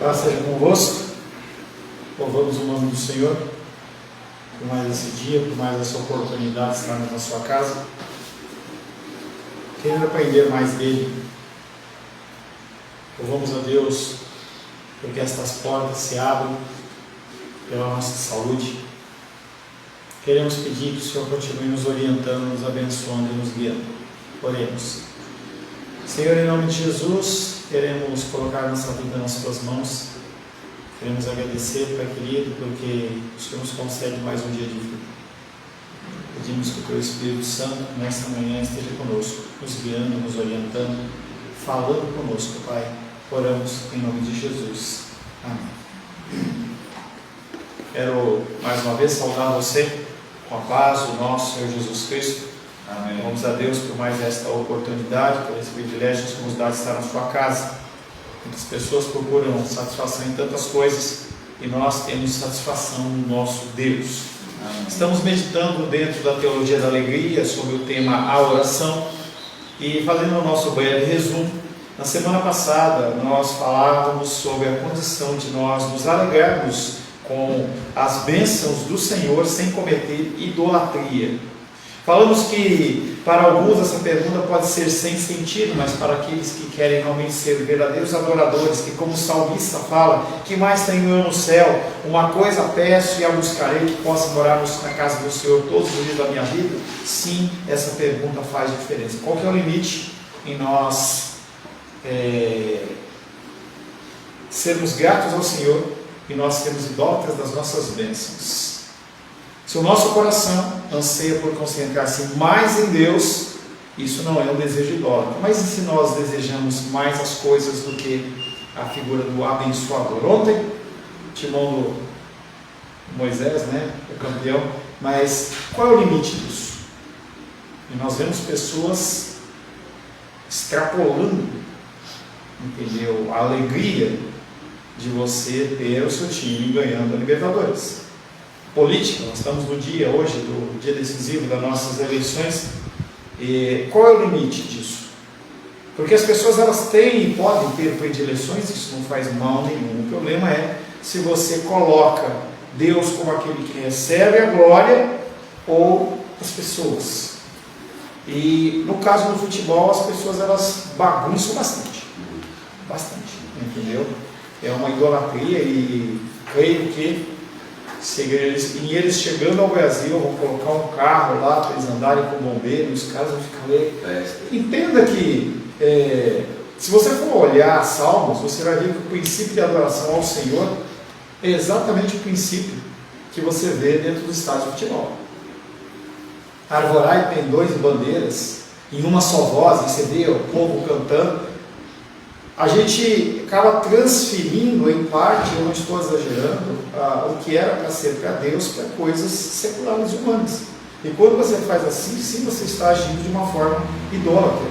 Paz seja convosco. Louvamos o nome do Senhor por mais esse dia, por mais essa oportunidade de estarmos na sua casa, querendo aprender mais dele. Louvamos a Deus porque estas portas se abrem pela nossa saúde. Queremos pedir que o Senhor continue nos orientando, nos abençoando e nos guiando. Oremos. Senhor, em nome de Jesus, queremos colocar nossa vida nas Tuas mãos. Queremos agradecer, Pai querido, porque o Senhor nos concede mais um dia de vida. Pedimos que o Teu Espírito Santo, nesta manhã, esteja conosco, nos guiando, nos orientando, falando conosco, Pai. Oramos em nome de Jesus. Amém. Quero mais uma vez saudar você com a paz do nosso Senhor Jesus Cristo. Amém. Vamos a Deus por mais esta oportunidade, por esse privilégio que nos dá de estar na sua casa. Muitas pessoas procuram satisfação em tantas coisas e nós temos satisfação no nosso Deus. Amém. Estamos meditando dentro da teologia da alegria sobre o tema a oração e fazendo o nosso breve resumo. Na semana passada nós falávamos sobre a condição de nós nos alegrarmos com as bênçãos do Senhor sem cometer idolatria. Falamos que para alguns essa pergunta pode ser sem sentido, mas para aqueles que querem realmente ser verdadeiros adoradores, que como o salmista fala, que mais tenho eu no céu? Uma coisa peço e a buscarei, que possa morar na casa do Senhor todos os dias da minha vida. Sim, essa pergunta faz diferença. Qual que é o limite em nós sermos gratos ao Senhor e nós sermos idólatras das nossas bênçãos? Se o nosso coração anseia por concentrar-se mais em Deus, isso não é um desejo idólatra. Mas e se nós desejamos mais as coisas do que a figura do abençoador? Ontem, Timão do Moisés, o campeão, mas qual é o limite disso? E nós vemos pessoas extrapolando, entendeu? A alegria de você ter o seu time ganhando a Libertadores. Política, nós estamos no dia hoje, do dia decisivo das nossas eleições, e qual é o limite disso? Porque as pessoas elas têm e podem ter predileções, isso não faz mal nenhum. O problema é se você coloca Deus como aquele que recebe a glória ou as pessoas. E no caso do futebol, as pessoas elas bagunçam bastante, entendeu? É uma idolatria e creio que em eles chegando ao Brasil, vão colocar um carro lá para eles andarem com bombeiros, os caras vão ficar ali. Entenda que, se você for olhar Salmos, você vai ver que o princípio de adoração ao Senhor é exatamente o princípio que você vê dentro do estádio de futebol. Arvorai pendões e bandeiras, em uma só voz, você vê o povo cantando. A gente acaba transferindo, em parte, eu não estou exagerando, o que era para ser para Deus, para coisas seculares e humanas. E quando você faz assim, sim, você está agindo de uma forma idólatra.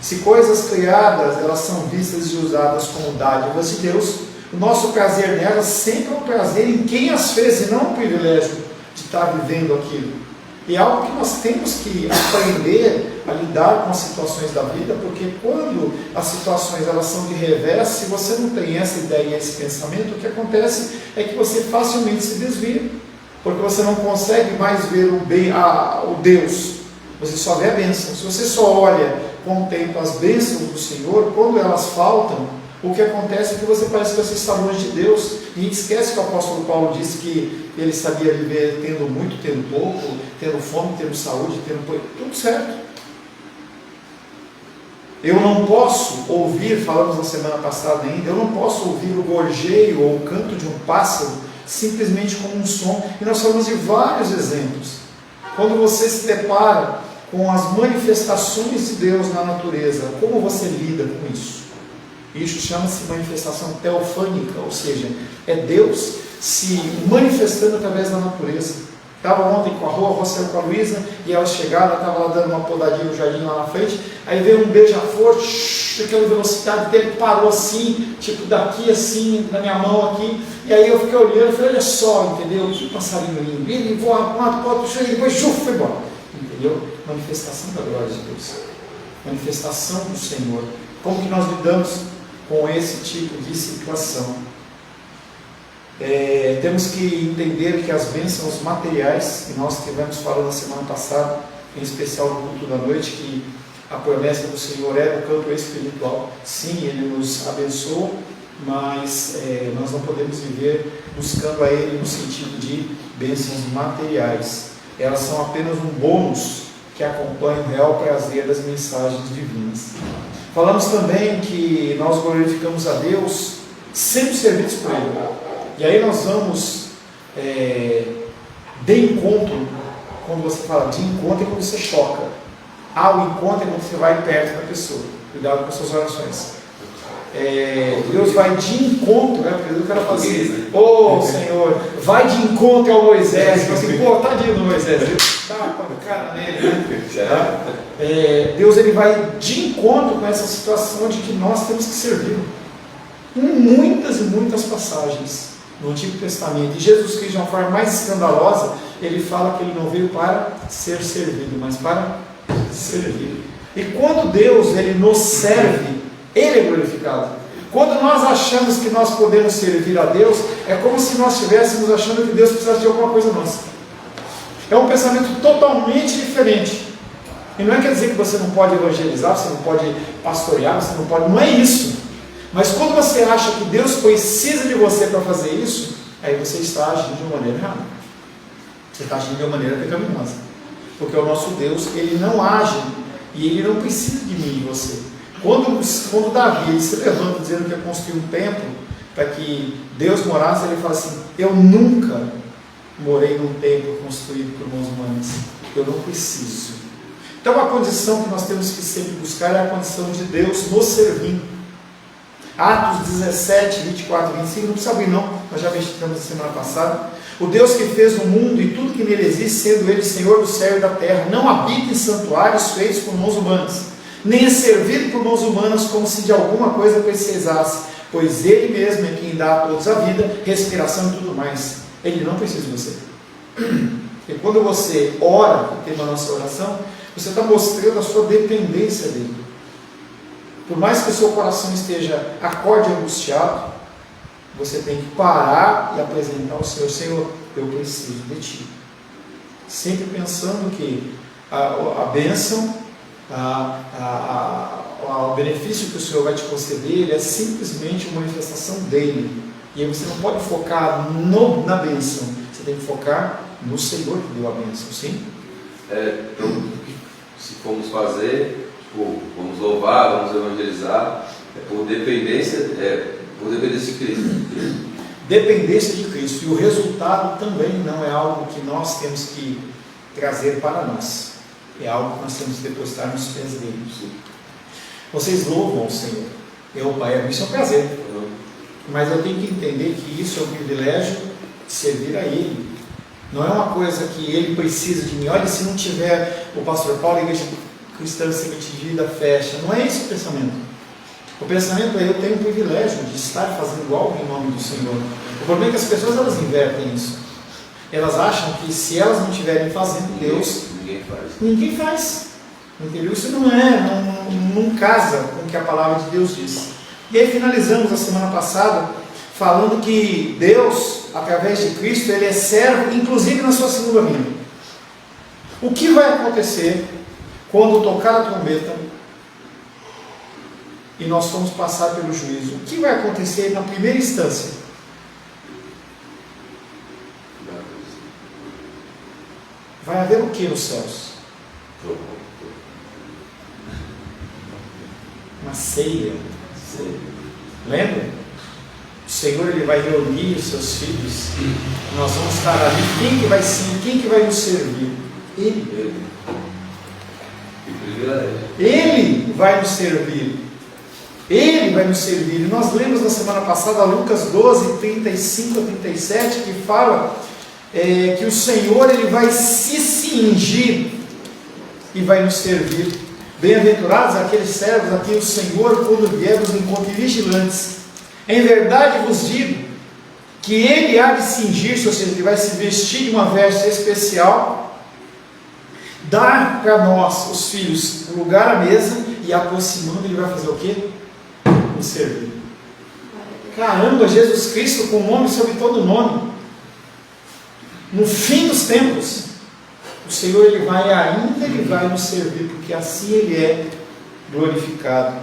Se coisas criadas, elas são vistas e usadas como dádivas de Deus, o nosso prazer nelas sempre é um prazer em quem as fez e não o privilégio de estar vivendo aquilo. E é algo que nós temos que aprender a lidar com as situações da vida, porque quando as situações elas são de revés, se você não tem essa ideia, esse pensamento, o que acontece é que você facilmente se desvia, porque você não consegue mais ver o Deus, você só vê a bênção. Se você só olha com o tempo as bênçãos do Senhor, quando elas faltam, o que acontece é que você parece que você está longe de Deus. E a gente esquece que o apóstolo Paulo disse que ele sabia viver tendo muito, tendo pouco, tendo fome, tendo saúde, tendo tudo certo. Eu não posso ouvir, falamos na semana passada ainda, eu não posso ouvir o gorjeio ou o canto de um pássaro simplesmente como um som. E nós falamos de vários exemplos. Quando você se depara com as manifestações de Deus na natureza, como você lida com isso? Isso chama-se manifestação teofânica, ou seja, é Deus se manifestando através da natureza. Estava ontem com a Rua saiu com a Luísa, e ela chegada, estava lá dando uma podadinha no jardim lá na frente, aí veio um beija-flor, aquela velocidade dele, parou assim, tipo daqui assim, na minha mão aqui, e aí eu fiquei olhando e falei, olha só, entendeu? Que passarinho lindo, ele voa para um lado, para o outro, e depois foi embora, entendeu? Manifestação da glória de Deus, manifestação do Senhor. Como que nós lidamos com esse tipo de situação? Temos que entender que as bênçãos materiais, que nós tivemos falando na semana passada, em especial no culto da noite, que a promessa do Senhor é do campo espiritual. Sim, Ele nos abençoa, mas nós não podemos viver buscando a Ele no sentido de bênçãos materiais. Elas são apenas um bônus que acompanha o real prazer das mensagens divinas. Falamos também que nós glorificamos a Deus sendo servidos por Ele. E aí nós vamos de encontro. Quando você fala de encontro é quando você choca. O encontro é quando você vai perto da pessoa. Cuidado com as suas orações. Deus vai de encontro, né? Porque eu quero fazer. Senhor, vai de encontro ao Moisés. Assim, tadinho do Moisés. Tá com a cara nele, né? Deus ele vai de encontro com essa situação de que nós temos que servir. Em muitas e muitas passagens no Antigo Testamento. E Jesus Cristo, de uma forma mais escandalosa, ele fala que ele não veio para ser servido, mas para servir. E quando Deus ele nos serve, Ele é glorificado. Quando nós achamos que nós podemos servir a Deus, é como se nós estivéssemos achando que Deus precisasse de alguma coisa nossa. É um pensamento totalmente diferente. E não quer dizer que você não pode evangelizar, você não pode pastorear, você não pode... Não é isso. Mas quando você acha que Deus precisa de você para fazer isso, aí você está agindo de uma maneira errada. Você está agindo de uma maneira pecaminosa. Porque o nosso Deus, Ele não age e Ele não precisa de mim e de você. Quando Davi ele se levanta dizendo que ia construir um templo para que Deus morasse, ele fala assim: eu nunca morei num templo construído por mãos humanas. Eu não preciso. Então a condição que nós temos que sempre buscar é a condição de Deus nos servindo. Atos 17, 24 e 25, não precisa abrir não, nós já meditamos na semana passada. O Deus que fez o mundo e tudo que nele existe, sendo Ele Senhor do céu e da terra, não habita em santuários feitos por mãos humanas, nem é servido por mãos humanas como se de alguma coisa precisasse, pois Ele mesmo é quem dá a todos a vida, respiração e tudo mais. Ele não precisa de você. E quando você ora, o tema da nossa oração, você está mostrando a sua dependência dEle. Por mais que o seu coração esteja acorde angustiado, você tem que parar e apresentar ao Senhor: Senhor, eu preciso de Ti. Sempre pensando que a bênção, o benefício que o Senhor vai te conceder, ele é simplesmente uma manifestação dEle. E aí você não pode focar na bênção, você tem que focar no Senhor que deu a bênção, sim? Então, se formos fazer... vamos louvar, vamos evangelizar, por dependência de Cristo. Dependência de Cristo. E o resultado também não é algo que nós temos que trazer para nós. É algo que nós temos que depositar nos pés dele. Vocês louvam o Senhor. Pai, isso é um prazer. Mas eu tenho que entender que isso é um privilégio de servir a Ele. Não é uma coisa que Ele precisa de mim. Olha, se não tiver o pastor Paulo, a igreja cristã semente de vida fecha. Não é esse o pensamento. O pensamento é: eu tenho o privilégio de estar fazendo algo em nome do Senhor. O problema é que as pessoas elas invertem isso. Elas acham que se elas não estiverem fazendo, Deus ninguém faz. Entendeu? Isso não casa com o que a palavra de Deus diz. E aí finalizamos a semana passada falando que Deus, através de Cristo, Ele é servo, inclusive na sua segunda vinda. O que vai acontecer quando tocar a trombeta e nós formos passar pelo juízo? O que vai acontecer na primeira instância? Vai haver o que nos céus? Uma ceia. Lembra? O Senhor ele vai reunir os seus filhos. Nós vamos estar ali. Quem que vai nos servir? Ele. Ele vai nos servir. Ele vai nos servir. E nós lemos na semana passada Lucas 12, 35 a 37, que fala que o Senhor ele vai se cingir e vai nos servir. Bem-aventurados aqueles servos a quem o Senhor, quando vier, os encontre vigilantes. Em verdade vos digo que ele há de cingir-se, ou seja, ele vai se vestir de uma veste especial, dar para nós, os filhos, o lugar à mesa, e aproximando, ele vai fazer o quê? Nos servir. caramba, Jesus Cristo com o nome sobre todo nome. No fim dos tempos, o Senhor ele vai nos servir, porque assim Ele é glorificado.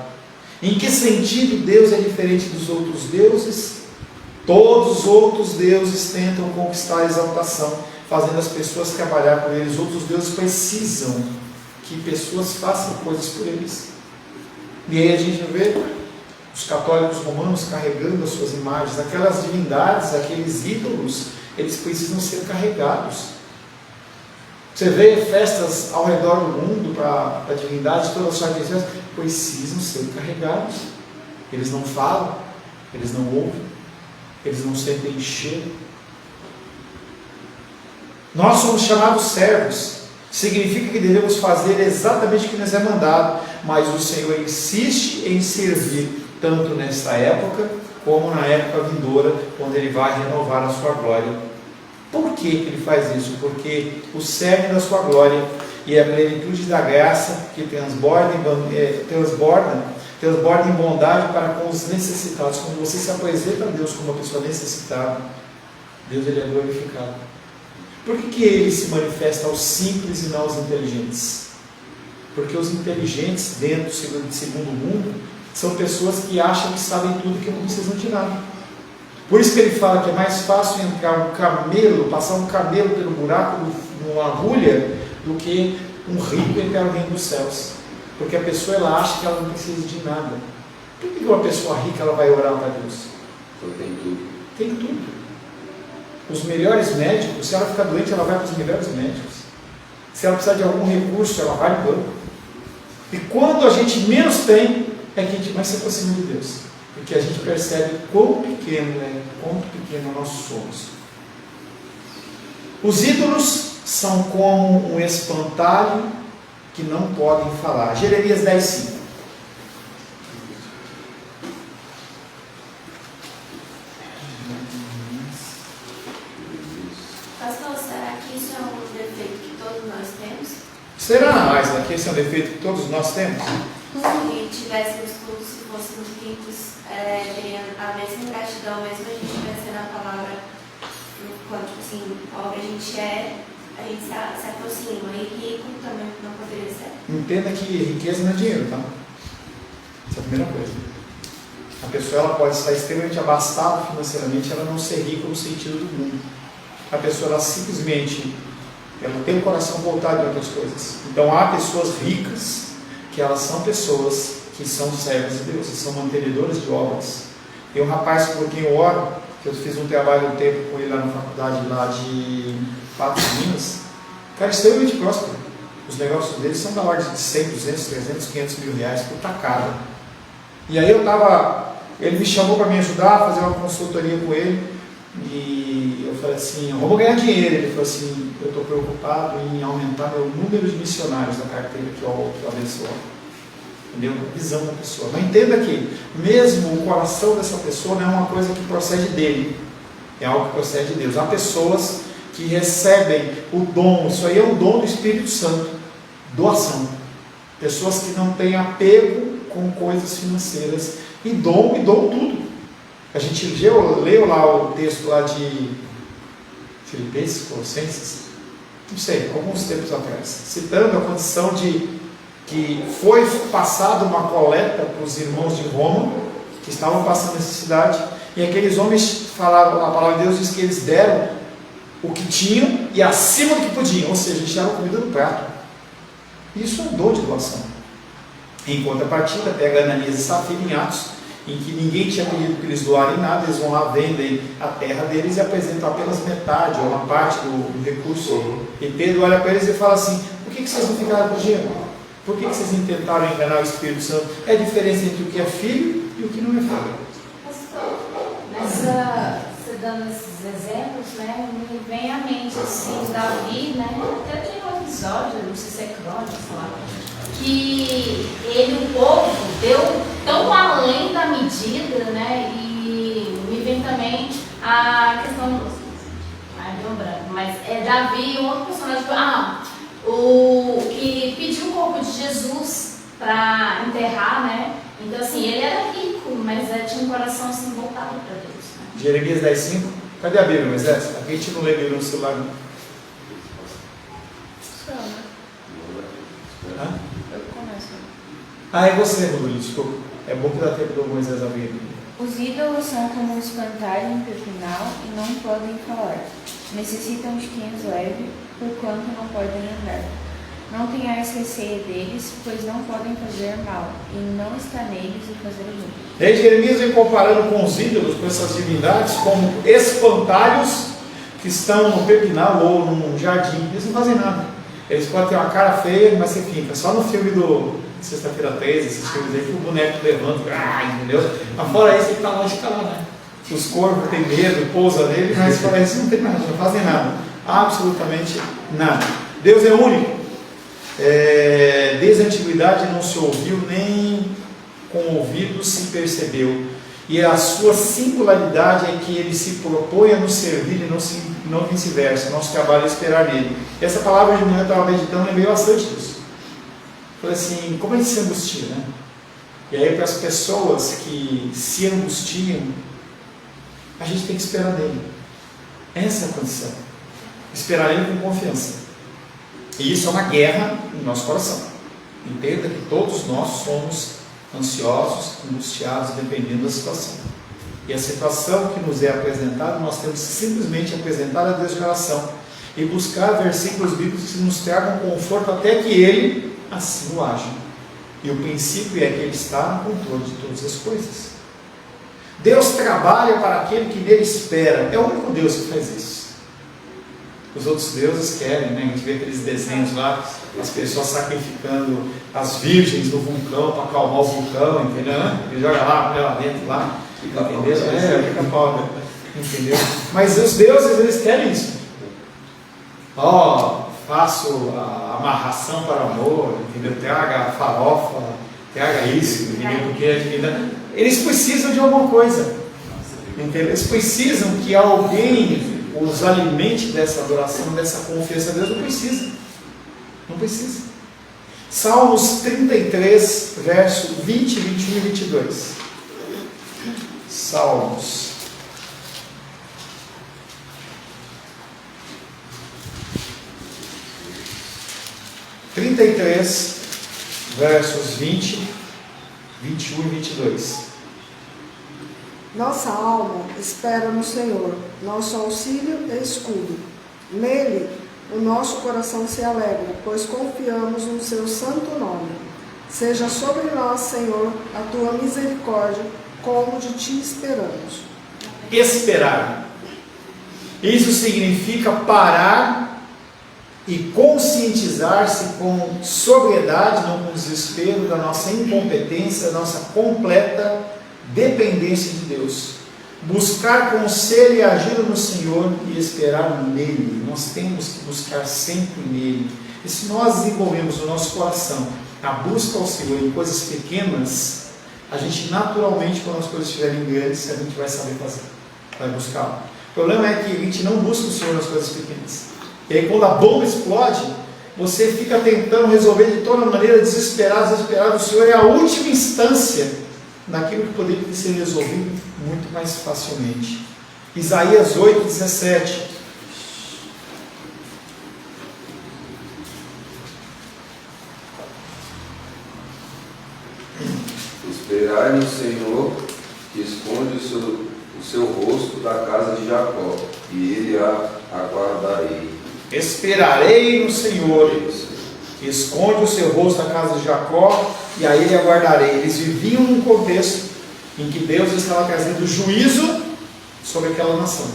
Em que sentido Deus é diferente dos outros deuses? Todos os outros deuses tentam conquistar a exaltação, fazendo as pessoas trabalhar por eles. Outros deuses precisam que pessoas façam coisas por eles. E aí a gente vê os católicos romanos carregando as suas imagens, aquelas divindades, aqueles ídolos, eles precisam ser carregados. Você vê festas ao redor do mundo para divindades, todas as suas festas precisam ser carregados. Eles não falam, eles não ouvem, eles não sentem cheiro. Nós somos chamados servos. Significa que devemos fazer exatamente o que nos é mandado, mas o Senhor insiste em servir, tanto nesta época, como na época vindoura, quando Ele vai renovar a sua glória. Por que Ele faz isso? Porque o cerne da sua glória e a plenitude da graça que transborda em bondade para com os necessitados. Quando você se apresenta a Deus como uma pessoa necessitada, Deus ele é glorificado. Por que Ele se manifesta aos simples e não aos inteligentes? Porque os inteligentes dentro do segundo mundo são pessoas que acham que sabem tudo e que não precisam de nada. Por isso que Ele fala que é mais fácil entrar um camelo, passar um camelo pelo buraco de uma agulha, do que um rico entrar no reino dos céus. Porque a pessoa ela acha que ela não precisa de nada. Por que uma pessoa rica ela vai orar para Deus? Porque tem tudo. Tem tudo. Os melhores médicos, se ela ficar doente, ela vai para os melhores médicos. Se ela precisar de algum recurso, ela vai no banco. E quando a gente menos tem, é que a gente mais se aproxima de Deus. Porque a gente percebe quão pequeno nós somos. Os ídolos são como um espantalho que não podem falar. Jeremias 10:5. Pastor, será que isso é um defeito que todos nós temos? Será, mais que esse é um defeito que todos nós temos? Se tivéssemos tudo, se fôssemos ricos, teria a mesma gratidão, mesmo a gente conhecendo a palavra, quando, tipo assim, pobre a gente se aproxima, e rico também não poderia ser. Entenda que riqueza não é dinheiro, tá? Essa é a primeira coisa. A pessoa ela pode estar extremamente abastada financeiramente, ela não ser rica no sentido do mundo. A pessoa ela simplesmente ela tem o coração voltado em outras coisas. Então há pessoas ricas que elas são pessoas que são servas de Deus, que são mantenedoras de obras. Tem um rapaz por quem eu oro, que eu fiz um trabalho um tempo com ele lá na faculdade lá de Patos de Minas. O cara é extremamente próspero. Os negócios dele são da ordem de 100, 200, 300, 500 mil reais por tacada. E aí ele me chamou para me ajudar a fazer uma consultoria com ele. E eu falei assim, eu vou ganhar dinheiro. Ele falou assim, eu estou preocupado em aumentar meu número de missionários da carteira que eu abençoo. Entendeu? A visão da pessoa. Mas entenda que mesmo o coração dessa pessoa não é uma coisa que procede dele, é algo que procede de Deus. Há pessoas que recebem o dom, isso aí é um dom do Espírito Santo, doação. Pessoas que não têm apego com coisas financeiras e dom tudo. A gente leu lá o texto lá de Filipenses, Colossenses, não sei, alguns tempos atrás, citando a condição de que foi passada uma coleta para os irmãos de Roma, que estavam passando necessidade, e aqueles homens falaram, a palavra de Deus diz que eles deram o que tinham e acima do que podiam, ou seja, deixaram comida no prato. Isso é um dom de doação. Em contrapartida, pega Ananias e Safira em Atos, em que ninguém tinha pedido para eles doarem nada, eles vão lá, vendem a terra deles e apresentam apenas metade ou uma parte do recurso. E Pedro olha para eles e fala assim, por que vocês não ficaram com dinheiro? Por que vocês tentaram enganar o Espírito Santo? É a diferença entre o que é filho e o que não é filho. Pastor, você dando esses exemplos, né, me vem à mente assim, Davi, né, até tem um episódio, não sei se é crônica, sei lá, que o povo, deu tão além da medida, né, e me vem também a questão, deu um branco, mas é Davi e um outro personagem, o que pediu o corpo de Jesus para enterrar, né, então assim, ele era rico, mas tinha um coração assim voltado para Deus. Né? Jeremias 10:5. Cadê a Bíblia, Moisés? A gente não lê Bíblia no celular, não. Hã? Eu começo. Ah, é você, Rodolfo, desculpa. É bom que dá tempo do Moisés abrir a Bíblia. Os ídolos são como um espantalho em pepinal e não podem falar. Necessitam de quem os leve, porquanto não podem andar. Não tenhais receio deles, pois não podem fazer mal, e não está neles o fazer o bem. E aí Jeremias vem comparando com os ídolos, com essas divindades, como espantalhos que estão no pepinal ou num jardim. Eles não fazem nada. Eles podem ter uma cara feia, mas você fica. Só no filme do Sexta-feira 13, esses filmes aí, que o boneco levanta, entendeu? Mas fora isso, ele está longe de cá, né? Os corvos têm medo, pousa nele, mas fora isso não tem nada, não fazem nada. Absolutamente nada. Deus é único. Desde a antiguidade não se ouviu, nem com ouvidos se percebeu. E a sua singularidade é que ele se propõe a nos servir e não vice-versa. Nosso trabalho é esperar nele. Essa palavra de manhã eu estava meditando, lembrei bastante disso. Falei assim, como a gente se angustia, né? E aí para as pessoas que se angustiam, a gente tem que esperar nele. Essa é a condição. Esperar nele com confiança. E isso é uma guerra no nosso coração. Entenda que todos nós somos ansiosos, angustiados, dependendo da situação. E a situação que nos é apresentada, nós temos que simplesmente apresentar a Deus de oração e buscar versículos bíblicos que nos tragam conforto até que Ele assim o haja. E o princípio é que Ele está no controle de todas as coisas. Deus trabalha para aquele que nele espera. É o único Deus que faz isso. Os outros deuses querem, né? A gente vê aqueles desenhos lá, as pessoas sacrificando as virgens do vulcão para acalmar o vulcão, entendeu? Ele joga lá dentro, lá, entendeu? Fica pobre, entendeu? Mas os deuses, eles querem isso. Faço a amarração para o amor, entendeu? Traga a farofa, traga isso, entendeu? Porque eles precisam de alguma coisa, entendeu? Eles precisam que alguém os alimente dessa adoração, dessa confiança a Deus. Não precisa. Salmos 33, verso 20, 21 e 22. Salmos 33, versos 20, 21 e 22. Nossa alma espera no Senhor, nosso auxílio e escudo. Nele, o nosso coração se alegra, pois confiamos no seu santo nome. Seja sobre nós, Senhor, a tua misericórdia, como de ti esperamos. Esperar. Isso significa parar e conscientizar-se com sobriedade, não com desespero, da nossa incompetência, da nossa completa dependência de Deus. Buscar conselho e ajuda no Senhor e esperar nele. Nós temos que buscar sempre nele. E se nós desenvolvemos no nosso coração a busca ao Senhor em coisas pequenas, a gente naturalmente, quando as coisas estiverem grandes, a gente vai saber fazer, vai buscá-lo. O problema é que a gente não busca o Senhor nas coisas pequenas. E aí quando a bomba explode, você fica tentando resolver de toda maneira, desesperado. O Senhor é a última instância naquilo que poderia ser resolvido muito mais facilmente. Isaías 8, 17. Esperai no Senhor, que esconde o seu rosto da casa de Jacó, e ele a aguardarei. Esperarei no Senhor, que esconde o seu rosto da casa de Jacó, e a ele aguardarei. Eles viviam num contexto em que Deus estava trazendo juízo sobre aquela nação,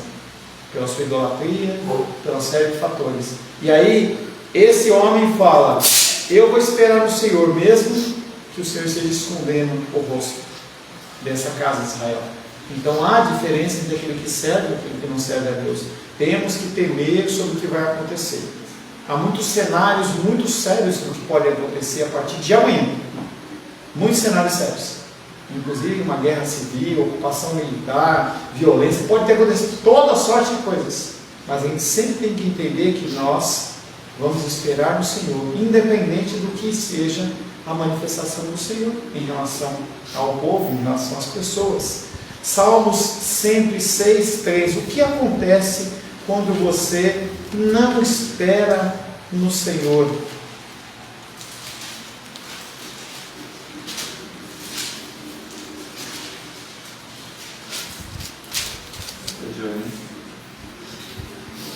pela sua idolatria, pela série de fatores. E aí, esse homem fala: eu vou esperar no Senhor, mesmo que o Senhor esteja escondendo o rosto dessa casa de Israel. Então há diferença entre aquele que serve e aquele que não serve a Deus. Temos que temer sobre o que vai acontecer. Há muitos cenários muito sérios que podem acontecer a partir de amanhã. Muitos cenários sérios. Inclusive uma guerra civil, ocupação militar, violência. Pode ter acontecido toda sorte de coisas. Mas a gente sempre tem que entender que nós vamos esperar no Senhor, independente do que seja a manifestação do Senhor em relação ao povo, em relação às pessoas. Salmos 106:3. O que acontece quando você não espera no Senhor?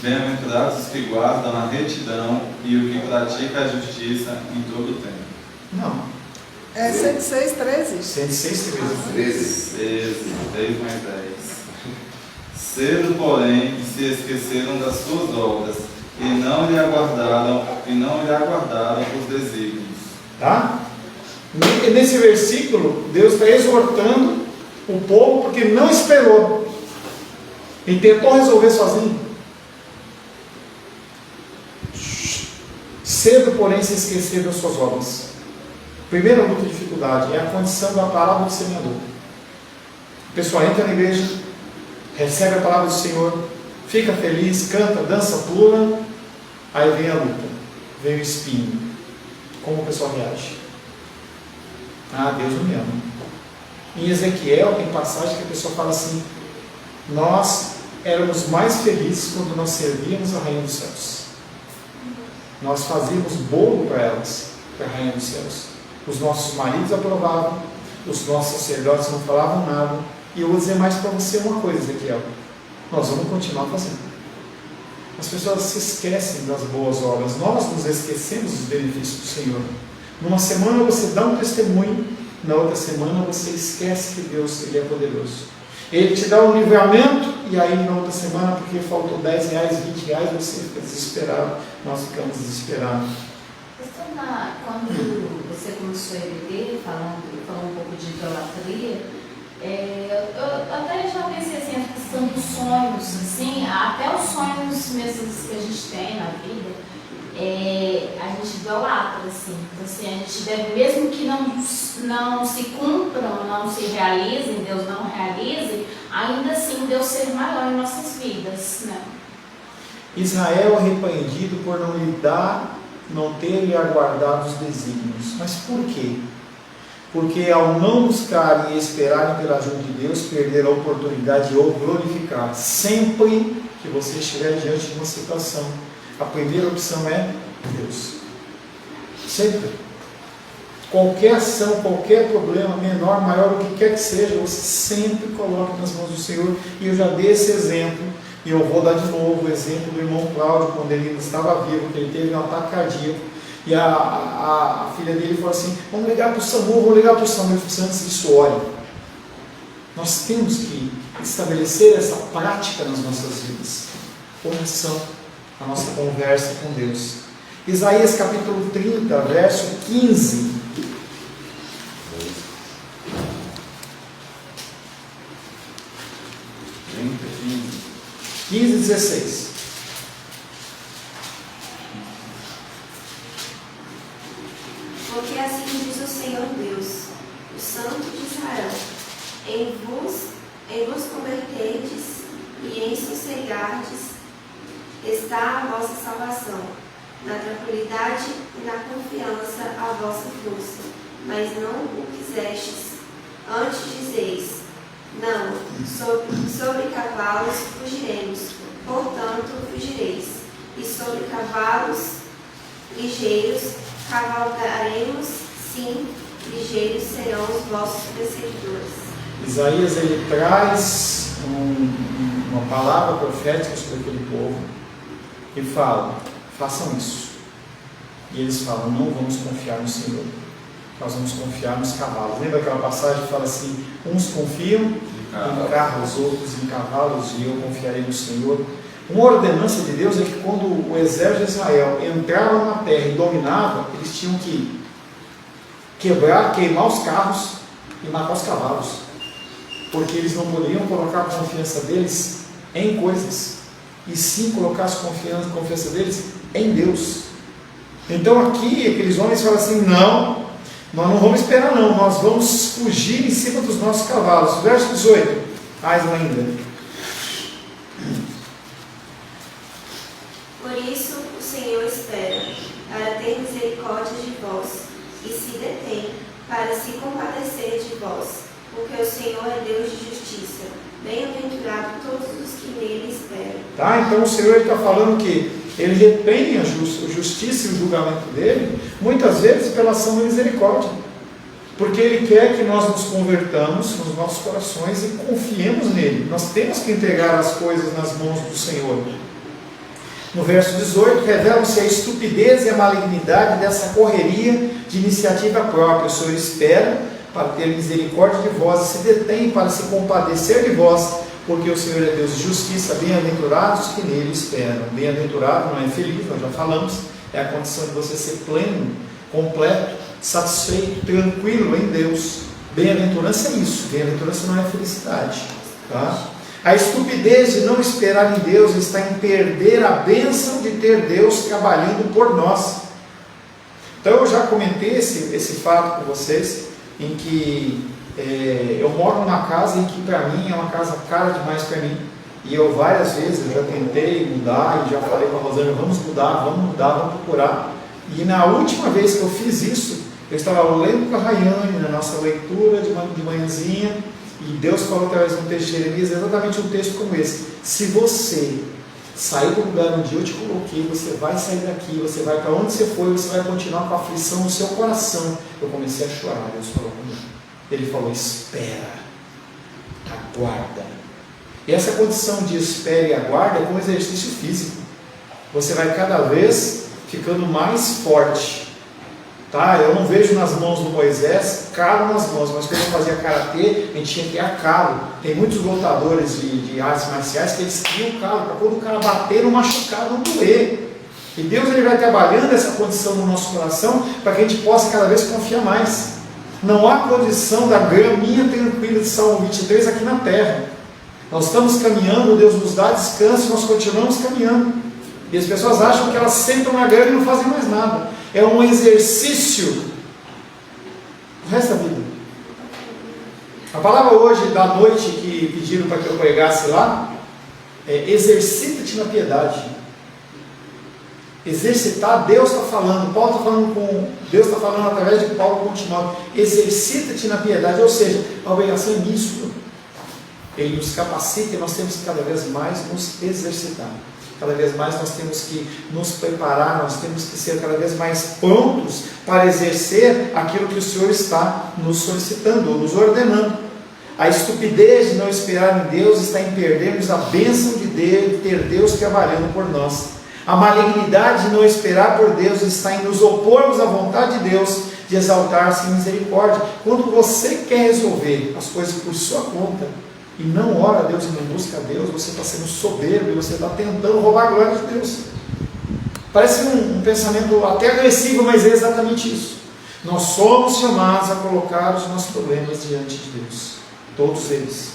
Bem-aventurados os que guardam a retidão e o que pratica a justiça em todo o tempo. Não. É 106:13. 106:13. 13 mais 10. Cedo, porém, se esqueceram das suas obras e não lhe aguardaram os desígnios. Tá? Nesse versículo, Deus está exortando o povo porque não esperou e tentou resolver sozinho. Cedo, porém, se esqueceram das suas obras. Primeira luta de dificuldade é a condição da palavra do semeador. A pessoa entra na igreja, recebe a palavra do Senhor, fica feliz, canta, dança, pula, aí vem a luta, vem o espinho. Como a pessoa reage? Ah, Deus não me ama. Em Ezequiel tem passagem que a pessoa fala assim: nós éramos mais felizes quando nós servíamos a Rainha dos Céus. Nós fazíamos bolo para elas, para a Rainha dos Céus. Os nossos maridos aprovavam, os nossos sacerdotes não falavam nada. E eu vou dizer mais para você uma coisa, Ezequiel: nós vamos continuar fazendo. As pessoas se esquecem das boas obras, nós nos esquecemos dos benefícios do Senhor. Numa semana você dá um testemunho, na outra semana você esquece que Deus, Ele é poderoso. Ele te dá um livramento, e aí na outra semana, porque faltou R$10, R$20, você fica desesperado. Nós ficamos desesperados. Quando você começou a EBD, falando um pouco de idolatria, eu até já pensei assim, a questão dos sonhos, assim, até os sonhos mesmo que a gente tem na vida, a gente idolatra, assim. Então, assim, a gente deve, mesmo que não se cumpram, não se realizem, Deus não realize, ainda assim Deus ser maior em nossas vidas, né? Israel arrependido por não ter lhe aguardado os desígnios. Mas por quê? Porque ao não buscarem e esperarem pela ajuda de Deus, perderam a oportunidade de o glorificar. Sempre que você estiver diante de uma situação, a primeira opção é Deus. Sempre. Qualquer ação, qualquer problema, menor, maior, o que quer que seja, você sempre coloca nas mãos do Senhor. E eu já dei esse exemplo, e eu vou dar de novo o exemplo do irmão Cláudio, quando ele estava vivo, que ele teve um ataque cardíaco. E a filha dele falou assim: vamos ligar para o SAMU, vamos ligar para o SAMU. Ele falou assim: antes disso, ore. Nós temos que estabelecer essa prática nas nossas vidas. Oração, a nossa conversa com Deus. Isaías capítulo 30, verso 15. Trinta, 15 e 16. Porque assim diz o Senhor Deus, o Santo de Israel: em vos converterdes e em sossegardes está a vossa salvação, na tranquilidade e na confiança a vossa força. Mas não o quisestes. Antes dizeis: não, sobre cavalos fugiremos, portanto fugireis, e sobre cavalos ligeiros cavalgaremos, sim, ligeiros serão os vossos perseguidores. Isaías, ele traz uma palavra profética sobre aquele povo e fala: façam isso. E eles falam: não vamos confiar no Senhor, nós vamos confiar nos cavalos. Lembra aquela passagem que fala assim: uns confiam em carros, outros em cavalos, e eu confiarei no Senhor. Uma ordenança de Deus é que quando o exército de Israel entrava na terra e dominava, eles tinham que queimar os carros e matar os cavalos, porque eles não poderiam colocar a confiança deles em coisas, e sim colocar a confiança deles em Deus. Então aqui aqueles homens falam assim: não, nós não vamos esperar não, nós vamos fugir em cima dos nossos cavalos. Verso 18, mais ainda. Por isso o Senhor espera, para ter misericórdia de vós, e se detém para se compadecer de vós, porque o Senhor é Deus de justiça. Bem-aventurado todos os que nele esperam. Tá? Então o Senhor está falando que Ele retém a justiça e o julgamento dele, muitas vezes pela ação da misericórdia. Porque Ele quer que nós nos convertamos nos nossos corações e confiemos nele. Nós temos que entregar as coisas nas mãos do Senhor. No verso 18, revelam-se a estupidez e a malignidade dessa correria de iniciativa própria. O Senhor espera para ter misericórdia de vós e se detém para se compadecer de vós, porque o Senhor é Deus de justiça. Bem-aventurados que nele esperam. Bem-aventurado não é feliz, nós já falamos, é a condição de você ser pleno, completo, satisfeito, tranquilo em Deus. Bem-aventurança é isso, bem-aventurança não é felicidade, tá? A estupidez de não esperar em Deus está em perder a bênção de ter Deus trabalhando por nós. Então eu já comentei esse fato com vocês, em que eu moro numa casa em que para mim é uma casa cara demais para mim, e eu várias vezes eu já tentei mudar, e já falei com a Rosana, vamos mudar, vamos procurar. E na última vez que eu fiz isso, eu estava lendo com a Rayane, na nossa leitura de manhãzinha, e Deus falou através de um texto de Jeremias, exatamente um texto como esse: se você sair do lugar onde eu te coloquei, você vai sair daqui, você vai para onde você foi, você vai continuar com a aflição no seu coração. Eu comecei a chorar, Deus falou comigo. Ele falou: espera, aguarda. E essa condição de espera e aguarda é como um exercício físico. Você vai cada vez ficando mais forte. Tá? Eu não vejo nas mãos do Moisés calo nas mãos, mas quando eu fazia karatê, a gente tinha que ter calo. Tem muitos lutadores de artes marciais que eles criam calo, para quando o cara bater, não machucar, não doer. E Deus ele vai trabalhando essa condição no nosso coração, para que a gente possa cada vez confiar mais. Não há condição da graminha tranquila de Salmo 23 aqui na terra. Nós estamos caminhando, Deus nos dá descanso, nós continuamos caminhando. E as pessoas acham que elas sentam na grama e não fazem mais nada. É um exercício o resto da vida. A palavra hoje da noite que pediram para que eu pregasse lá é: exercita-te na piedade. Exercitar, Deus está falando, Paulo está falando Deus está falando através de Paulo com Timóteo: exercita-te na piedade, ou seja, a obrigação é nisso. Ele nos capacita e nós temos que cada vez mais nos exercitar. Cada vez mais nós temos que nos preparar, nós temos que ser cada vez mais prontos para exercer aquilo que o Senhor está nos solicitando, ou nos ordenando. A estupidez de não esperar em Deus está em perdermos a bênção de ter Deus trabalhando por nós. A malignidade de não esperar por Deus está em nos opormos à vontade de Deus de exaltar-se em misericórdia. Quando você quer resolver as coisas por sua conta, e não ora a Deus e não busca a Deus, você está sendo soberbo e você está tentando roubar a glória de Deus. Parece um pensamento até agressivo, mas é exatamente isso. Nós somos chamados a colocar os nossos problemas diante de Deus, todos eles.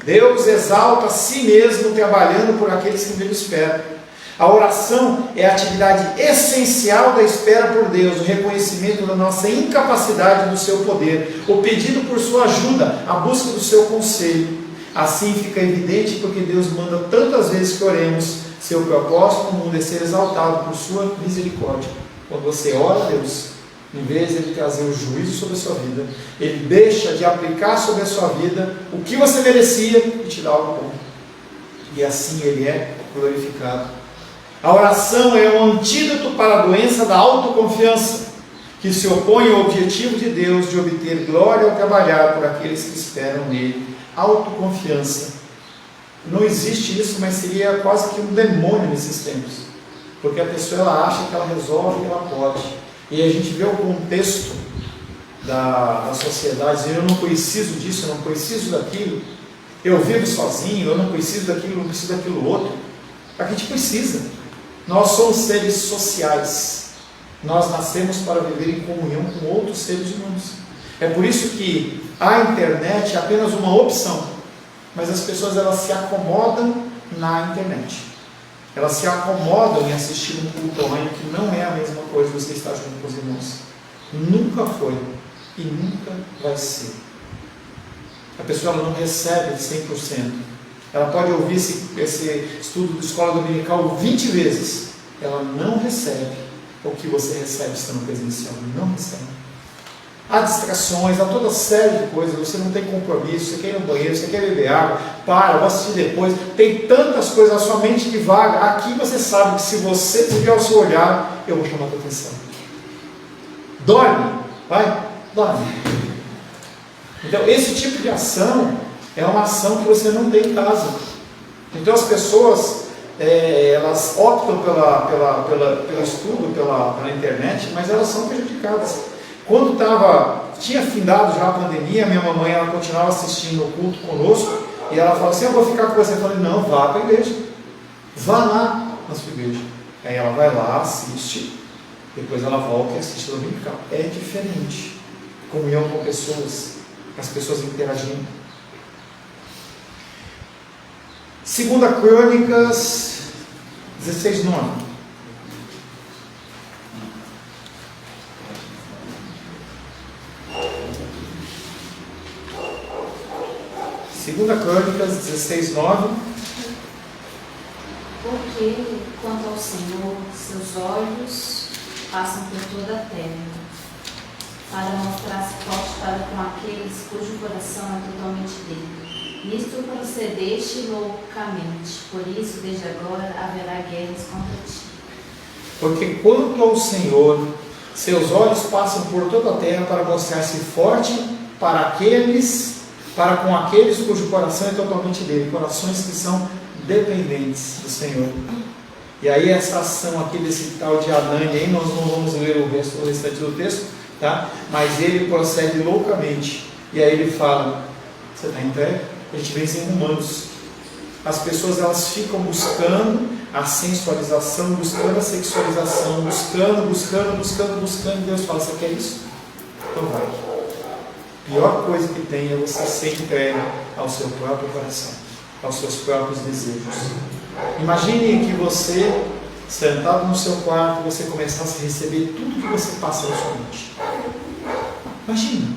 Deus exalta a si mesmo trabalhando por aqueles que nele esperam. A oração é a atividade essencial da espera por Deus, o reconhecimento da nossa incapacidade do seu poder, o pedido por sua ajuda, a busca do seu conselho. Assim fica evidente porque Deus manda tantas vezes que oremos. Seu propósito no mundo é ser exaltado por sua misericórdia. Quando você ora a Deus, em vez de Ele trazer o juízo sobre a sua vida, Ele deixa de aplicar sobre a sua vida o que você merecia e te dá algo bom. E assim Ele é glorificado. A oração é um antídoto para a doença da autoconfiança, que se opõe ao objetivo de Deus de obter glória ao trabalhar por aqueles que esperam nele. Autoconfiança. Não existe isso, mas seria quase que um demônio nesses tempos, porque a pessoa ela acha que ela resolve, que ela pode. E a gente vê o contexto da sociedade, dizendo: eu não preciso disso, eu não preciso daquilo, eu vivo sozinho, eu não preciso daquilo, eu não preciso daquilo outro. A gente precisa. Nós somos seres sociais. Nós nascemos para viver em comunhão com outros seres humanos. É por isso que a internet é apenas uma opção, mas as pessoas elas se acomodam na internet. Elas se acomodam em assistir um culto online, que não é a mesma coisa você estar junto com os irmãos. Nunca foi e nunca vai ser. A pessoa ela não recebe 100%. Ela pode ouvir esse estudo de escola dominical 20 vezes. Ela não recebe o que você recebe estando presencial? Não recebe. Há distrações, há toda série de coisas, você não tem compromisso, você quer ir no banheiro, você quer beber água, vou assistir depois, tem tantas coisas, a sua mente divaga. Aqui você sabe que se você desviar o seu olhar, eu vou chamar a tua atenção. Dorme, dorme. Então esse tipo de ação é uma ação que você não tem em casa. Então as pessoas, elas optam pelo estudo, pela internet, mas elas são prejudicadas. Quando tinha findado já a pandemia, minha mamãe, ela continuava assistindo o culto conosco, e ela falou assim, eu vou ficar com você. Eu falei, não, vá para a igreja, vá lá na sua igreja. Aí ela vai lá, assiste, depois ela volta e assiste o dominical. É diferente, comunhão com pessoas, as pessoas interagindo. 2 Crônicas 16:9. Segunda Crônicas 16:9. Porque, quanto ao Senhor, seus olhos passam por toda a terra, para mostrar-se forte para com aqueles cujo coração é totalmente dele. Nisto procedeste loucamente, por isso, desde agora, haverá guerras contra ti. Porque quanto ao Senhor, seus olhos passam por toda a terra para mostrar-se forte para com aqueles cujo coração é totalmente dele, corações que são dependentes do Senhor. E aí essa ação aqui desse tal de Anani, aí nós não vamos ler o restante do texto, tá? Mas ele procede loucamente, e aí ele fala, você está entregue? A gente vê isso em Romanos. As pessoas, elas ficam buscando a sensualização, buscando a sexualização, buscando, e Deus fala, você quer isso? Então vai. A pior coisa que tem é você ser entregue ao seu próprio coração, aos seus próprios desejos. Imagine que você, sentado no seu quarto, você começasse a receber tudo que você passa na sua mente. Imagina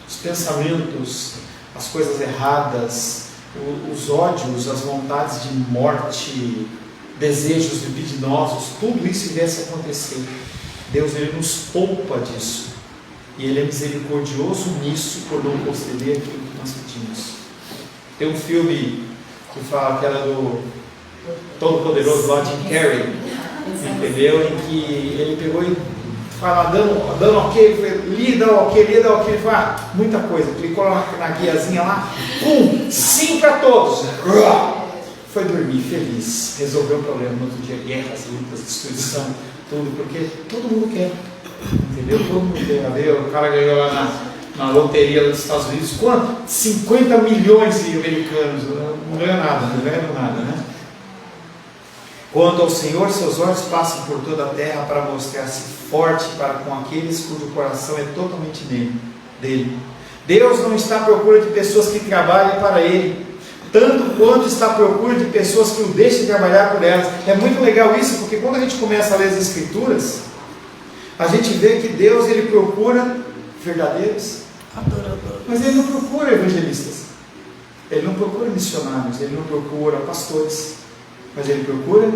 os pensamentos, as coisas erradas, os ódios, as vontades de morte, desejos libidinosos, tudo isso viesse a acontecer. Deus, ele nos poupa disso. E ele é misericordioso nisso por não conceder aquilo que nós pedimos. Tem um filme que fala que era do Todo-Poderoso lá, Jim Carrey, entendeu? Em que ele pegou e fala, dando ok, lida ok, ele fala, muita coisa, clicou na guiazinha lá, 5 a todos, foi dormir feliz, resolveu o problema. No outro dia, guerras, lutas, destruição, tudo, porque todo mundo quer, entendeu? Todo mundo quer. O cara ganhou lá na loteria dos Estados Unidos, quanto? 50 milhões de americanos, não ganhou nada, né? Quanto ao Senhor, seus olhos passam por toda a terra para mostrar-se forte para com aqueles cujo coração é totalmente dele. Deus não está à procura de pessoas que trabalhem para Ele, tanto quanto está à procura de pessoas que o deixem trabalhar por elas. É muito legal isso, porque quando a gente começa a ler as Escrituras, a gente vê que Deus, ele procura verdadeiros adoradores, mas ele não procura evangelistas, ele não procura missionários, ele não procura pastores, mas ele procura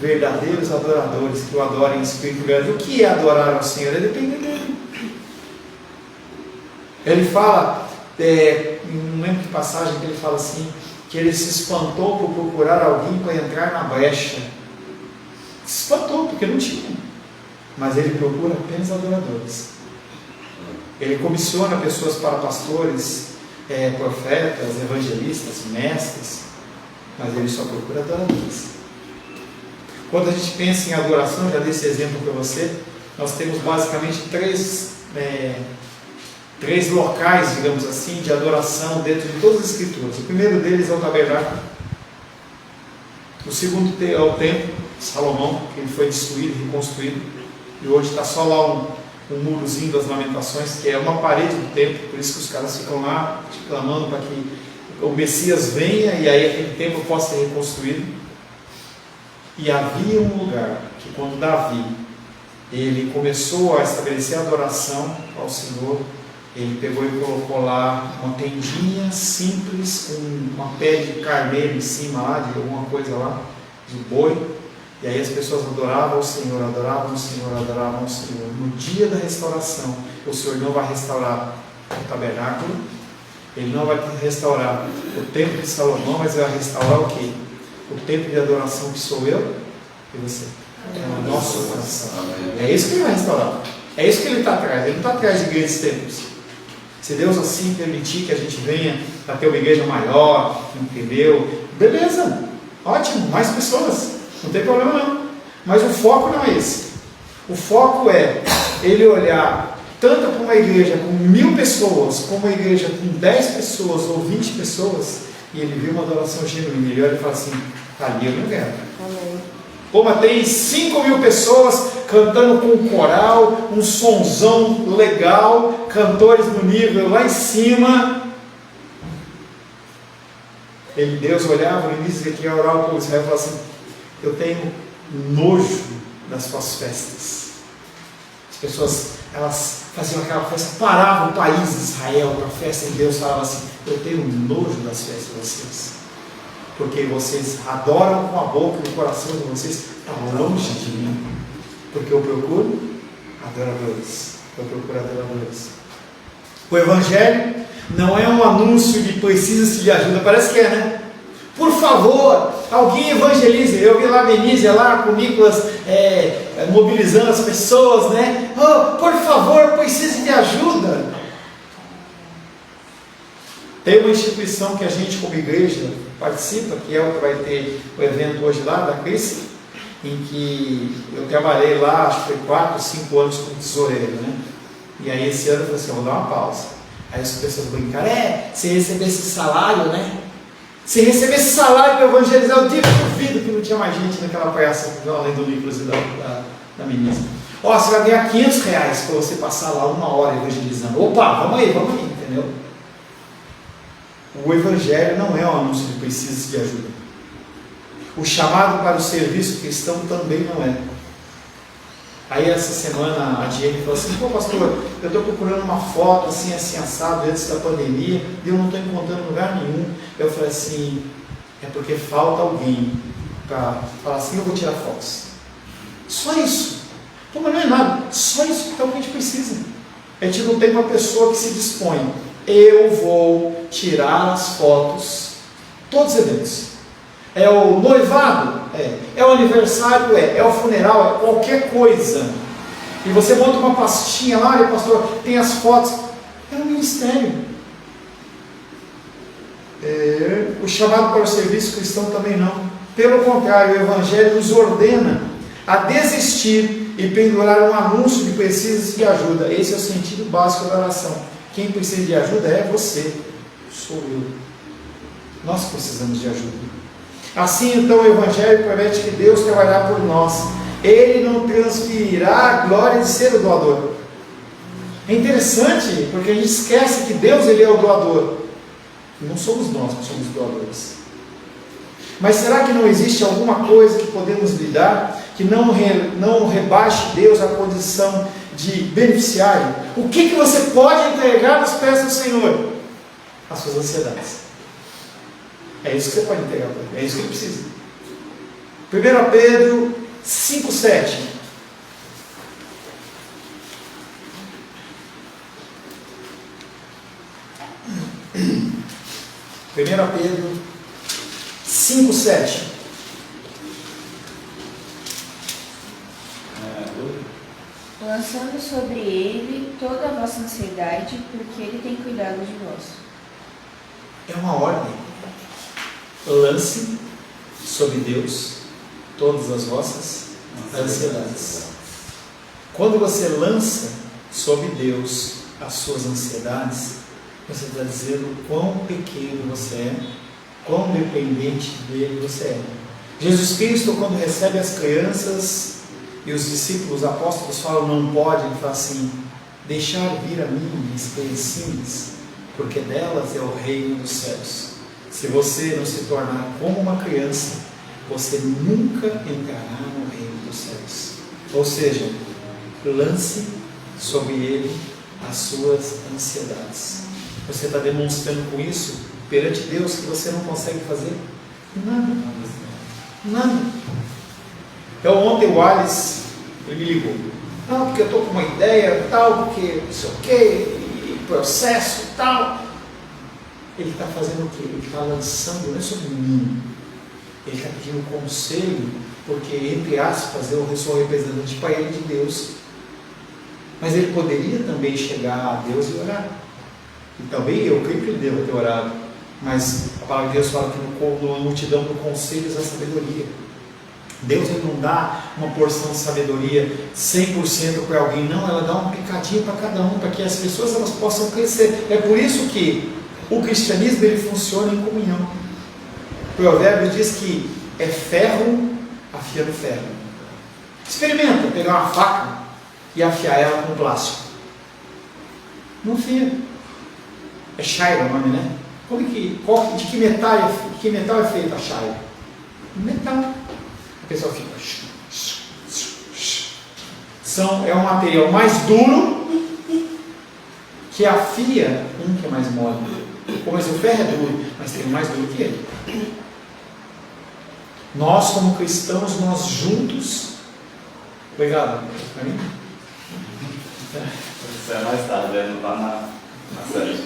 verdadeiros adoradores que o adorem em espírito e verdade. O que é adorar ao Senhor? É depender dele. Ele fala, não lembro que passagem que ele fala assim, que ele se espantou por procurar alguém para entrar na brecha. Se espantou porque não tinha, mas ele procura apenas adoradores. Ele comissiona pessoas para pastores, profetas, evangelistas, mestres, mas ele só procura adoradores. Quando a gente pensa em adoração, já dei esse exemplo para você, nós temos basicamente três locais, digamos assim, de adoração dentro de todas as Escrituras. O primeiro deles é o tabernáculo. O segundo é o templo de Salomão, que ele foi destruído e reconstruído, e hoje está só lá um murozinho das Lamentações, que é uma parede do templo, por isso que os caras ficam lá clamando para que o Messias venha e aí aquele templo possa ser reconstruído. E havia um lugar que, quando Davi ele começou a estabelecer a adoração ao Senhor, ele pegou e colocou lá uma tendinha simples com uma pele de carneiro em cima lá, de alguma coisa lá, de boi. E aí as pessoas adoravam o Senhor, adoravam o Senhor, adoravam o Senhor. No dia da restauração, o Senhor não vai restaurar o tabernáculo, Ele não vai restaurar o templo de Salomão, mas Ele vai restaurar o quê? O templo de adoração que sou eu e você. É o nosso coração. É isso que Ele vai restaurar. É isso que Ele está atrás. Ele não está atrás de grandes templos. Se Deus assim permitir que a gente venha a ter uma igreja maior, entendeu? Beleza, ótimo, mais pessoas, não tem problema não. Mas o foco não é esse. O foco é Ele olhar tanto para uma igreja com 1000 pessoas, como uma igreja com 10 pessoas ou 20 pessoas, e Ele vê uma adoração genuína. Ele olha e fala assim, ali eu não quero. Amém. Pô, mas tem 5.000 pessoas cantando com um coral, um sonzão legal, cantores no nível lá em cima. Deus olhava no início aqui a orar para Israel e falava assim, eu tenho nojo das suas festas. As pessoas, elas faziam aquela festa, paravam o país de Israel para a festa, e Deus falava assim, eu tenho nojo das festas de vocês. Porque vocês adoram com a boca e o coração de vocês está longe de mim. Porque eu procuro adoradores. Eu procuro adoradores. O Evangelho não é um anúncio de precisa-se de ajuda. Parece que é, né? Por favor, alguém evangelize. Eu vi lá a Benícia lá com o Nicolas mobilizando as pessoas, né? Oh, por favor, precise de ajuda. Tem uma instituição que a gente como igreja participa, que é o que vai ter o evento hoje lá, da Cris, em que eu trabalhei lá, acho que foi 4, 5 anos como tesoureiro, né? E aí esse ano eu falei assim, eu vou dar uma pausa. Aí as pessoas brincaram, se receber esse salário, né? Se receber esse salário para evangelizar, eu duvido que não tinha mais gente naquela praça, além do Nicolas e da menina. Ó, você vai ganhar R$500 para você passar lá 1 hora evangelizando. Opa, vamos aí, entendeu? O Evangelho não é um anúncio de precisa de ajuda. O chamado para o serviço cristão também não é. Aí essa semana a Diane falou assim, pô pastor, eu estou procurando uma foto assim assado antes da pandemia e eu não estou encontrando em lugar nenhum. Eu falei assim, é porque falta alguém para falar assim, eu vou tirar fotos. Só isso. Pô, mas não é nada, só isso que é o que a gente precisa. A gente não tem uma pessoa que se dispõe. Eu vou tirar as fotos, todos os eventos. É o noivado? É o aniversário? É o funeral? É qualquer coisa. E você monta uma pastinha lá, e pastor, tem as fotos. É um ministério. O chamado para o serviço cristão também não. Pelo contrário, o Evangelho nos ordena a desistir e pendurar um anúncio de precisas de ajuda. Esse é o sentido básico da oração. Quem precisa de ajuda é você, sou eu. Nós precisamos de ajuda. Assim, então, o Evangelho promete que Deus trabalhará por nós. Ele não transferirá a glória de ser o doador. É interessante, porque a gente esquece que Deus ele é o doador. Não somos nós que somos doadores. Mas será que não existe alguma coisa que podemos lidar que não rebaixe Deus à condição de beneficiário? O que você pode entregar nos pés do Senhor? As suas ansiedades. É isso que você pode entregar para Ele. É isso que Ele precisa. 1 Pedro 5,7. Primeira Pedro 5,7. Lançando sobre ele toda a vossa ansiedade, porque ele tem cuidado de vós. É uma ordem. Lance sobre Deus todas as vossas ansiedades. Quando você lança sobre Deus as suas ansiedades, você está dizendo quão pequeno você é, quão dependente dele você é. Jesus Cristo, quando recebe as crianças e os discípulos, os apóstolos falam, não pode, ele fala assim, deixar vir a mim as criancinhas, porque delas é o reino dos céus. Se você não se tornar como uma criança, você nunca entrará no reino dos céus. Ou seja, lance sobre ele as suas ansiedades. Você está demonstrando com isso, perante Deus, que você não consegue fazer nada. Nada. Então ontem o Alice, ele me ligou. Não, porque eu estou com uma ideia tal, porque não sei o que, processo tal. Ele está fazendo o quê? Ele está lançando, não é sobre mim. Ele está pedindo conselho, porque, entre aspas, eu sou o representante para ele de Deus. Mas ele poderia também chegar a Deus e orar. E também eu creio que ele deva ter orado. Mas a palavra de Deus fala que no multidão do conselhos a sabedoria. Deus ele não dá uma porção de sabedoria 100% para alguém, não, ela dá um picadinho para cada um, para que as pessoas elas possam crescer. É por isso que o cristianismo ele funciona em comunhão. O provérbio diz que é ferro afiando ferro. Experimenta pegar uma faca e afiar ela com plástico. Não afia. É Shaira o nome, né? De que metal é feita a Shaira? Metal. A pessoa fica. É um material mais duro que afia um que é mais mole. Mas o ferro é duro, mas tem um mais duro que ele. Nós, como cristãos, nós juntos. Obrigado. Isso é mais tarde, não está na série.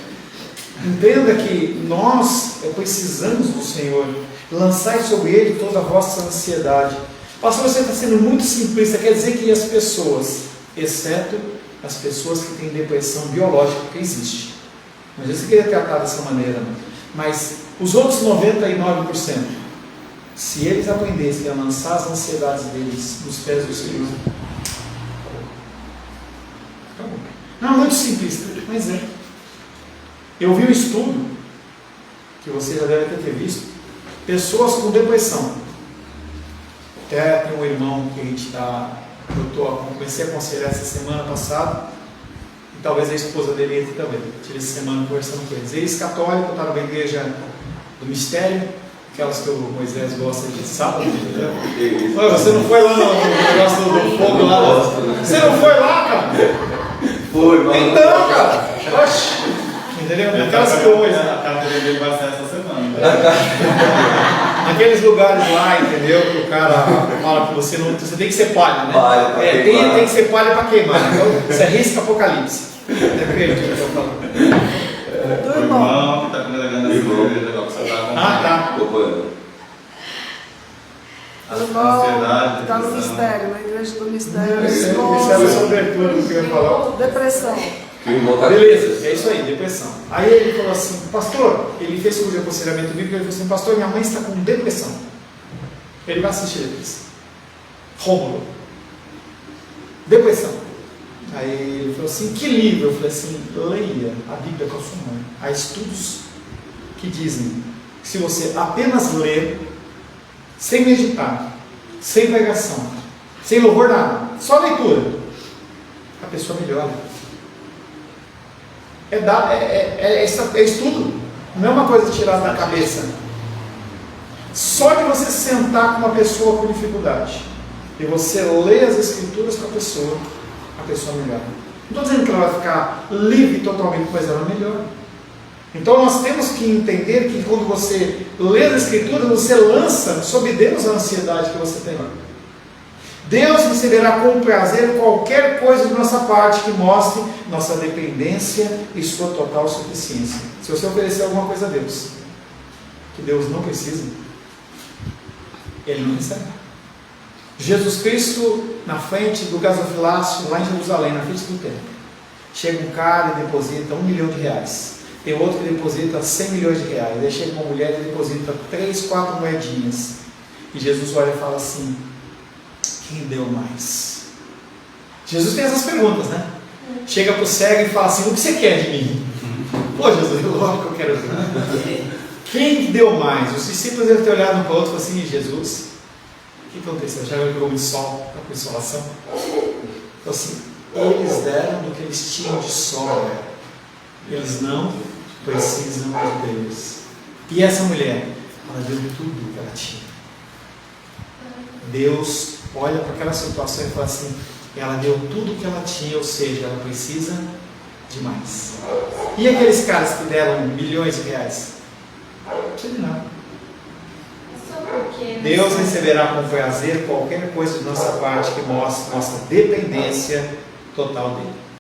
Entenda que nós precisamos do Senhor. Lançai sobre Ele toda a vossa ansiedade. Pastor, você está sendo muito simplista. Quer dizer que as pessoas, exceto as pessoas que têm depressão biológica, que existe. Mas você queria tratar dessa maneira. Mas os outros 99%, se eles aprendessem a lançar as ansiedades deles nos pés do Senhor, acabou. Não, muito simplista, mas é. Eu vi um estudo, que você já deve ter visto, pessoas com depressão. Até tem um irmão que comecei a aconselhar essa semana passada, e talvez a esposa dele entre também. Tive essa semana conversando com eles. Eles católicos, está numa igreja do mistério, aquelas que o Moisés gosta de sábado. Você não foi lá no negócio do fogo lá? Você não foi lá, cara? Foi, mano. Então, cara. Oxi. Entendeu? Aquelas coisas. A carteira dele vai ser essa semana. Naqueles lugares lá, entendeu? Que o cara fala que você tem que ser palha, né? Palha pra queimar. Tem que ser palha para queimar. Então você arrisca Apocalipse. Depende do que eu estou falando. O irmão que está congregando essa igreja, que você está acompanhando. Ah, tá. Ansiedade, Está no depressão. mistério, na igreja do mistério. Isso é sobre tudo que eu ia falar. Depressão. Que o irmão tá Beleza, é isso aí, depressão. Aí ele falou assim, pastor, ele fez curso de aconselhamento bíblico, ele falou assim, pastor, minha mãe está com depressão. Ele vai assistir depois. Rômulo. Depressão. Aí ele falou assim, que livro? Eu falei assim, leia a Bíblia com a sua mãe. Há estudos que dizem que se você apenas ler, sem meditar, sem pregação, sem louvor nada, só leitura, a pessoa melhora. É estudo, não é uma coisa tirada da cabeça. Só de você sentar com uma pessoa com dificuldade e você ler as escrituras com a pessoa melhora. Não estou dizendo que ela vai ficar livre totalmente, mas ela melhora. Então nós temos que entender que quando você lê as escrituras, você lança sobre Deus a ansiedade que você tem. Deus receberá com prazer qualquer coisa de nossa parte que mostre nossa dependência e sua total suficiência. Se você oferecer alguma coisa a Deus, que Deus não precisa, Ele não recebe. Jesus Cristo, na frente do gasofilácio, lá em Jerusalém, na frente do templo, chega um cara e deposita R$1 milhão. Tem outro que deposita 100 milhões de reais. Aí chega uma mulher e deposita 3, 4 moedinhas. E Jesus olha e fala assim, quem deu mais? Jesus tem essas perguntas, né? Chega para o cego e fala assim, o que você quer de mim? Pô, Jesus, logo que eu quero ver. Quem deu mais? Os discípulos devem ter olhado um para o outro e falado assim, Jesus, o que aconteceu? Já pegou muito sol, está com insolação? Então assim, eles deram do que eles tinham de sobra. Eles não precisam de Deus. E essa mulher, ela deu tudo que ela tinha. Deus olha para aquela situação e fala assim, ela deu tudo que ela tinha, ou seja, ela precisa de mais. E aqueles caras que deram milhões de reais? Não precisa de nada. Só um pouquinho. porque Deus receberá com prazer qualquer coisa de nossa parte que mostre nossa dependência total dele.